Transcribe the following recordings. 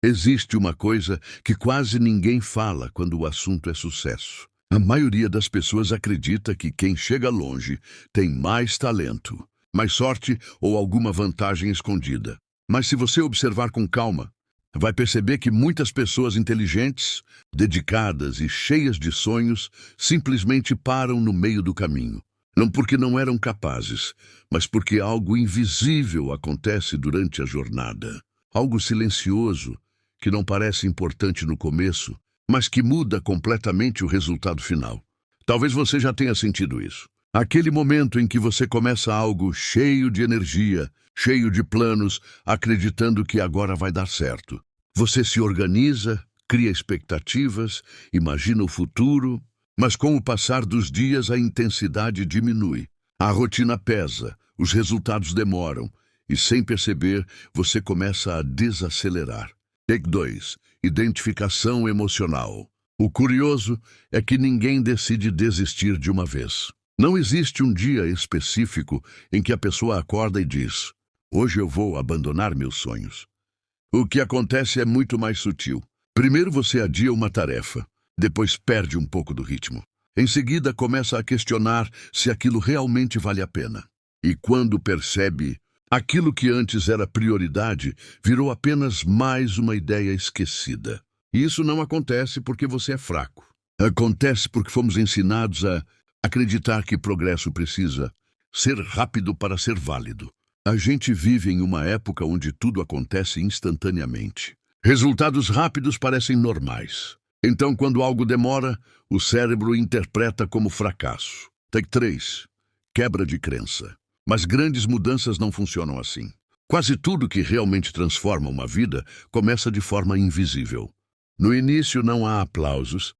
Existe uma coisa que quase ninguém fala quando o assunto é sucesso. A maioria das pessoas acredita que quem chega longe tem mais talento, mais sorte ou alguma vantagem escondida. Mas se você observar com calma, vai perceber que muitas pessoas inteligentes, dedicadas e cheias de sonhos simplesmente param no meio do caminho. Não porque não eram capazes, mas porque algo invisível acontece durante a jornada. Algo silencioso, que não parece importante no começo, mas que muda completamente o resultado final. Talvez você já tenha sentido isso. Aquele momento em que você começa algo cheio de energia, cheio de planos, acreditando que agora vai dar certo. Você se organiza, cria expectativas, imagina o futuro, mas com o passar dos dias a intensidade diminui. A rotina pesa, os resultados demoram, e sem perceber, você começa a desacelerar. Take 2. Identificação emocional. O curioso é que ninguém decide desistir de uma vez. Não existe um dia específico em que a pessoa acorda e diz: hoje eu vou abandonar meus sonhos. O que acontece é muito mais sutil. Primeiro você adia uma tarefa, depois perde um pouco do ritmo. Em seguida começa a questionar se aquilo realmente vale a pena. E quando percebe, aquilo que antes era prioridade virou apenas mais uma ideia esquecida. E isso não acontece porque você é fraco. Acontece porque fomos ensinados a acreditar que progresso precisa ser rápido para ser válido. A gente vive em uma época onde tudo acontece instantaneamente. Resultados rápidos parecem normais. Então, quando algo demora, o cérebro interpreta como fracasso. Take 3. Quebra de crença. Mas grandes mudanças não funcionam assim. Quase tudo que realmente transforma uma vida começa de forma invisível. No início não há aplausos,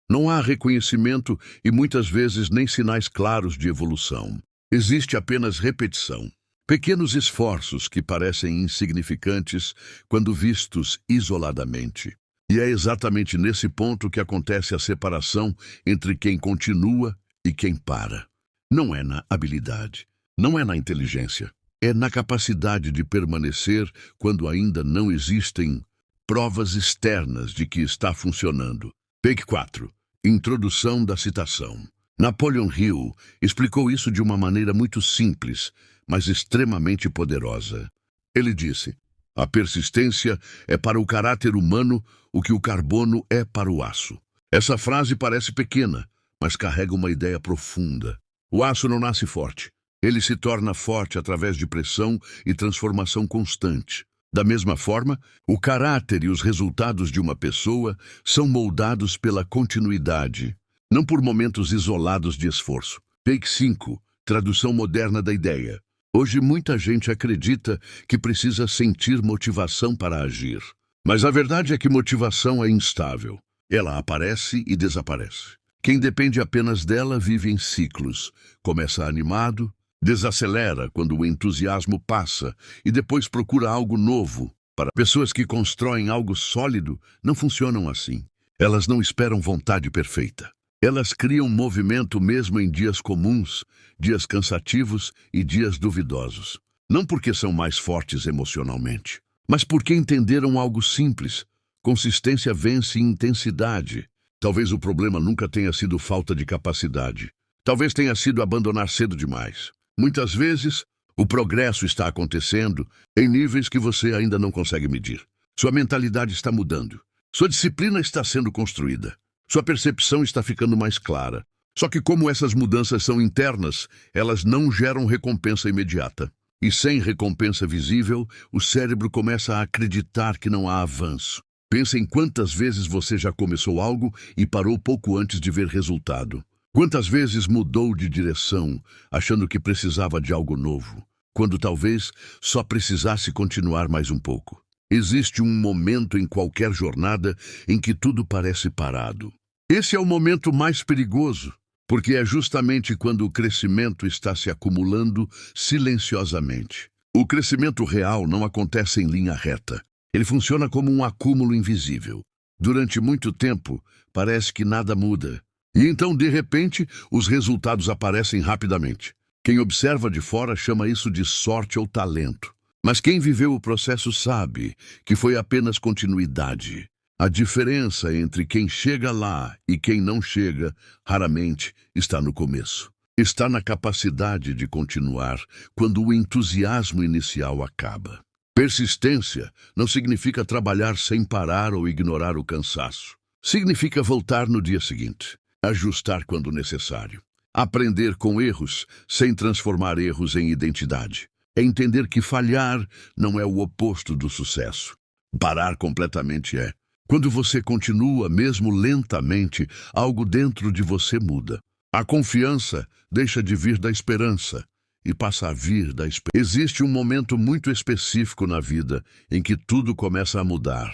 não há reconhecimento e muitas vezes nem sinais claros de evolução. Existe apenas repetição. Pequenos esforços que parecem insignificantes quando vistos isoladamente. E é exatamente nesse ponto que acontece a separação entre quem continua e quem para. Não é na habilidade. Não é na inteligência, é na capacidade de permanecer quando ainda não existem provas externas de que está funcionando. Take 4. Introdução da citação. Napoleon Hill explicou isso de uma maneira muito simples, mas extremamente poderosa. Ele disse: a persistência é para o caráter humano o que o carbono é para o aço. Essa frase parece pequena, mas carrega uma ideia profunda. O aço não nasce forte. Ele se torna forte através de pressão e transformação constante. Da mesma forma, o caráter e os resultados de uma pessoa são moldados pela continuidade, não por momentos isolados de esforço. Take 5. Tradução moderna da ideia. Hoje muita gente acredita que precisa sentir motivação para agir. Mas a verdade é que motivação é instável. Ela aparece e desaparece. Quem depende apenas dela vive em ciclos. Começa animado, desacelera quando o entusiasmo passa e depois procura algo novo. Para pessoas que constroem algo sólido, não funcionam assim. Elas não esperam vontade perfeita. Elas criam movimento mesmo em dias comuns, dias cansativos e dias duvidosos. Não porque são mais fortes emocionalmente, mas porque entenderam algo simples. Consistência vence intensidade. Talvez o problema nunca tenha sido falta de capacidade. Talvez tenha sido abandonar cedo demais. Muitas vezes, o progresso está acontecendo em níveis que você ainda não consegue medir. Sua mentalidade está mudando. Sua disciplina está sendo construída. Sua percepção está ficando mais clara. Só que como essas mudanças são internas, elas não geram recompensa imediata. E sem recompensa visível, o cérebro começa a acreditar que não há avanço. Pensa em quantas vezes você já começou algo e parou pouco antes de ver resultado. Quantas vezes mudou de direção, achando que precisava de algo novo, quando talvez só precisasse continuar mais um pouco. Existe um momento em qualquer jornada em que tudo parece parado. Esse é o momento mais perigoso, porque é justamente quando o crescimento está se acumulando silenciosamente. O crescimento real não acontece em linha reta. Ele funciona como um acúmulo invisível. Durante muito tempo, parece que nada muda. E então, de repente, os resultados aparecem rapidamente. Quem observa de fora chama isso de sorte ou talento. Mas quem viveu o processo sabe que foi apenas continuidade. A diferença entre quem chega lá e quem não chega, raramente, está no começo. Está na capacidade de continuar quando o entusiasmo inicial acaba. Persistência não significa trabalhar sem parar ou ignorar o cansaço. Significa voltar no dia seguinte, ajustar quando necessário, aprender com erros sem transformar erros em identidade. É entender que falhar não é o oposto do sucesso. Parar completamente é. Quando você continua, mesmo lentamente, algo dentro de você muda. A confiança deixa de vir da esperança e passa a vir da esperança. Existe um momento muito específico na vida em que tudo começa a mudar,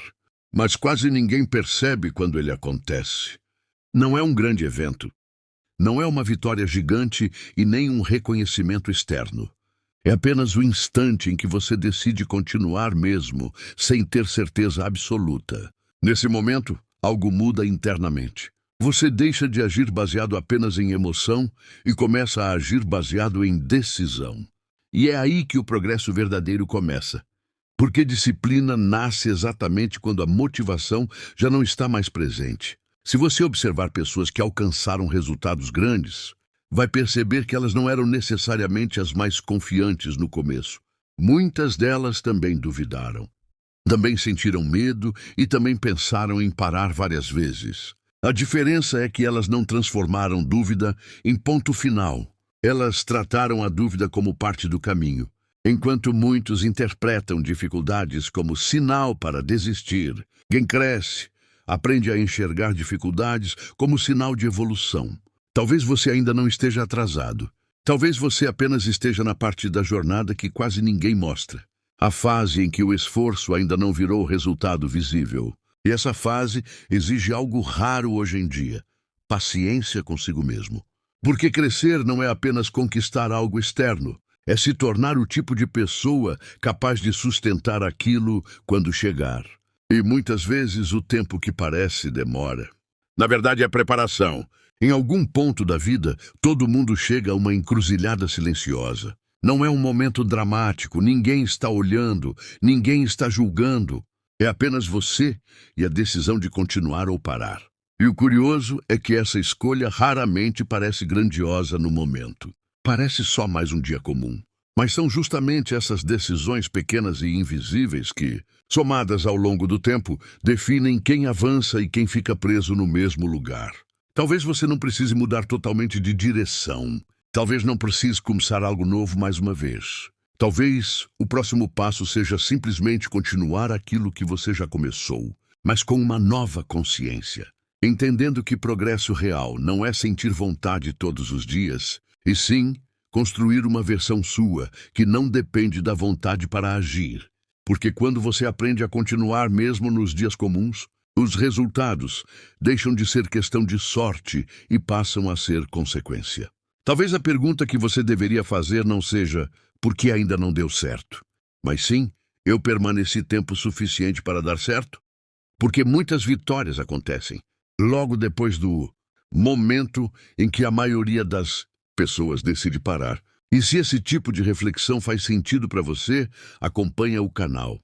mas quase ninguém percebe quando ele acontece. Não é um grande evento, não é uma vitória gigante e nem um reconhecimento externo. É apenas o instante em que você decide continuar mesmo, sem ter certeza absoluta. Nesse momento, algo muda internamente. Você deixa de agir baseado apenas em emoção e começa a agir baseado em decisão. E é aí que o progresso verdadeiro começa. Porque disciplina nasce exatamente quando a motivação já não está mais presente. Se você observar pessoas que alcançaram resultados grandes, vai perceber que elas não eram necessariamente as mais confiantes no começo. Muitas delas também duvidaram. Também sentiram medo e também pensaram em parar várias vezes. A diferença é que elas não transformaram dúvida em ponto final. Elas trataram a dúvida como parte do caminho, enquanto muitos interpretam dificuldades como sinal para desistir. Quem cresce, aprende a enxergar dificuldades como sinal de evolução. Talvez você ainda não esteja atrasado. Talvez você apenas esteja na parte da jornada que quase ninguém mostra. A fase em que o esforço ainda não virou resultado visível. E essa fase exige algo raro hoje em dia: paciência consigo mesmo. Porque crescer não é apenas conquistar algo externo, é se tornar o tipo de pessoa capaz de sustentar aquilo quando chegar. E muitas vezes o tempo que parece demora. Na verdade, é preparação. Em algum ponto da vida, todo mundo chega a uma encruzilhada silenciosa. Não é um momento dramático, ninguém está olhando, ninguém está julgando. É apenas você e a decisão de continuar ou parar. E o curioso é que essa escolha raramente parece grandiosa no momento. Parece só mais um dia comum. Mas são justamente essas decisões pequenas e invisíveis que, somadas ao longo do tempo, definem quem avança e quem fica preso no mesmo lugar. Talvez você não precise mudar totalmente de direção. Talvez não precise começar algo novo mais uma vez. Talvez o próximo passo seja simplesmente continuar aquilo que você já começou, mas com uma nova consciência. Entendendo que progresso real não é sentir vontade todos os dias, e sim construir uma versão sua que não depende da vontade para agir. Porque quando você aprende a continuar mesmo nos dias comuns, os resultados deixam de ser questão de sorte e passam a ser consequência. Talvez a pergunta que você deveria fazer não seja por que ainda não deu certo, mas sim, eu permaneci tempo suficiente para dar certo? Porque muitas vitórias acontecem logo depois do momento em que a maioria das pessoas decide parar. E se esse tipo de reflexão faz sentido para você, acompanha o canal.